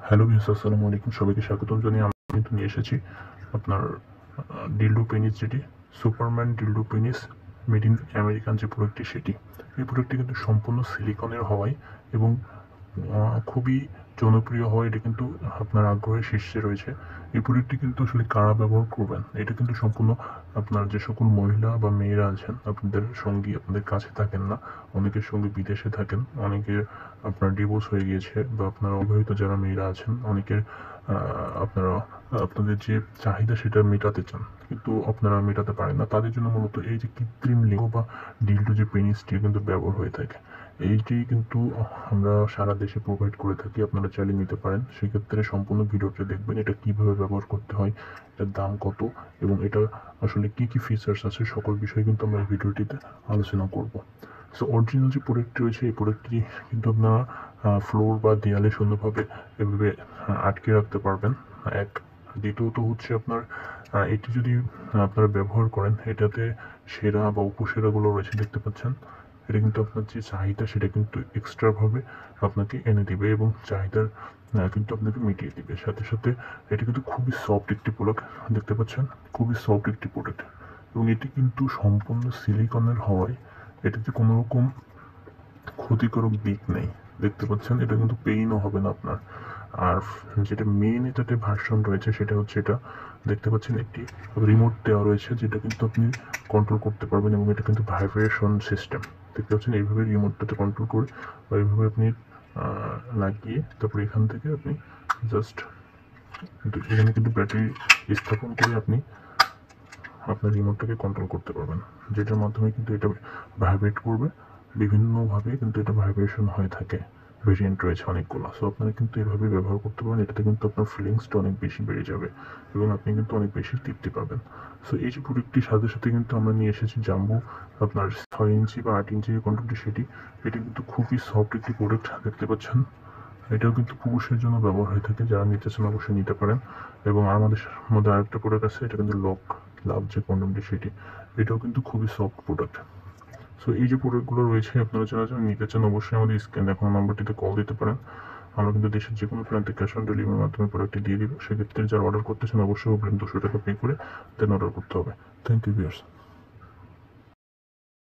Hello viewers, আসসালামু আলাইকুম। সবাইকে স্বাগতম জানিয়ে আমি কিন্তু নিয়ে এসেছি আপনার ডিলডো পেনিস, যেটি Superman dildo penis made in American যে প্রোডাক্টটি, সেটি এই প্রোডাক্টটি কিন্তু সম্পূর্ণ সিলিকনের হওয়ায় এবং খুবই জনপ্রিয় হয়। এটা কিন্তু আপনার আগ্রহের শীর্ষে রয়েছে। এই প্রোডাক্টটি কিন্তু আসলে কারা ব্যবহার করবেন, এটা কিন্তু সম্পূর্ণ আপনার যে সকল মহিলা বা মেয়েরা আছেন, আপনাদের সঙ্গী আপনাদের কাছে থাকেন না, অনেকের সঙ্গে বিদেশে থাকেন, অনেকের আপনার ডিভোর্স হয়ে গিয়েছে, বা আপনার অবিবাহিত যারা মেয়েরা আছেন, অনেকের আপনারা আপনাদের যে চাহিদা সেটা মেটাতে চান কিন্তু আপনারা মেটাতে পারেন না, তাদের জন্য মূলত এই যে কৃত্রিম লিঙ্গ বা ডিলডো যে পেনিসটি কিন্তু ব্যবহার হয়ে থাকে। এইটি কিন্তু আমরা সারা দেশে প্রোভাইড করে থাকি, আপনারা চাইলে নিতে পারেন। সেক্ষেত্রে সম্পূর্ণ ভিডিওটা দেখবেন, এটা কিভাবে ব্যবহার করতে হয়, এটার দাম কত, এবং এটা আসলে কি কি ফিচার্স আছে, সকল বিষয় কিন্তু আমরা এই ভিডিওটিতে আলোচনা করব। সো অরিজিনাল যে প্রোডাক্টটি রয়েছে, এই প্রোডাক্টটি কিন্তু আপনারা ফ্লোর বা দেয়ালে সুন্দরভাবে এভাবে আটকে রাখতে পারবেন। এক, দ্বিতীয়ত হচ্ছে আপনার এটি যদি আপনারা ব্যবহার করেন, এটাতে সেরা বা উপসেরাগুলো রয়েছে, দেখতে পাচ্ছেন। এটা কিন্তু আপনার যে চাহিদা সেটা কিন্তু এক্সট্রাভাবে আপনাকে এনে দিবে এবং চাহিদার কিন্তু আপনাকে মিটিয়ে দিবে। সাথে সাথে এটা কিন্তু খুবই সফট একটি প্রোডাক্ট, দেখতে পাচ্ছেন, খুবই সফট একটি প্রোডাক্ট, এবং এটি কিন্তু সম্পূর্ণ সিলিকনের হওয়ায় এটাতে কোনো রকম ক্ষতিকারক দিক নেই। দেখতে পাচ্ছেন, এটা কিন্তু পেইনও হবে না আপনার। আর যেটা মেইন এটাতে ভার্সন রয়েছে, সেটা হচ্ছে এটা, দেখতে পাচ্ছেন একটি রিমোট দেওয়া রয়েছে, যেটা কিন্তু আপনি কন্ট্রোল করতে পারবেন, এবং এটা কিন্তু ভাইব্রেশন সিস্টেম। দেখতে পাচ্ছেন, এইভাবে রিমোটটাতে কন্ট্রোল করে বা এইভাবে আপনি লাগিয়ে তারপরে এখান থেকে আপনি জাস্ট এখানে কিন্তু ব্যাটারি স্থাপন করে আপনি আপনার রিমোটটাকে কন্ট্রোল করতে পারবেন, যেটার মাধ্যমে কিন্তু এটা ভাইব্রেট করবে। বিভিন্নভাবে কিন্তু এটা ভাইব্রেশন হয়ে থাকে, ভেরিয়েন্ট রয়েছে অনেকগুলো। সো আপনারা কিন্তু এভাবে ব্যবহার করতে পারেন। এটাতে কিন্তু আপনার ফিলিংসটা অনেক বেশি বেড়ে যাবে এবং আপনি কিন্তু অনেক বেশি তৃপ্তি পাবেন। সো এই যে প্রোডাক্টটির সাথে সাথে কিন্তু আমরা নিয়ে এসেছি জাম্বো আপনার 6 ইঞ্চি বা 8 ইঞ্চি যে কন্ট্রোলটি, সেটি এটা কিন্তু খুবই সফট একটি প্রোডাক্ট, দেখতে পাচ্ছেন। এটাও কিন্তু পুরুষের জন্য ব্যবহার হয়ে থাকে, যারা নিতে চান অবশ্যই নিতে পারেন। এবং আমাদের মধ্যে আরেকটা প্রোডাক্ট আছে, এটা কিন্তু লক লাভ যে কন্ডমটি, সেটি এটাও কিন্তু খুবই সফট প্রোডাক্ট। সো এই যে প্রোডাক্টগুলো রয়েছে, আপনারা যারা যারা নিতে চান অবশ্যই আমাদের স্ক্রিন দেখানো নাম্বারটিতে কল দিতে পারেন। আমরা কিন্তু দেশের যে কোনো প্রান্তে ক্যাশ অন ডেলিভারির মাধ্যমে প্রোডাক্টটি দিয়ে দিব। সেক্ষেত্রে যারা অর্ডার করতে চান অবশ্যই অগ্রিম 200 টাকা পে করে দেন অর্ডার করতে হবে। Thank you viewers.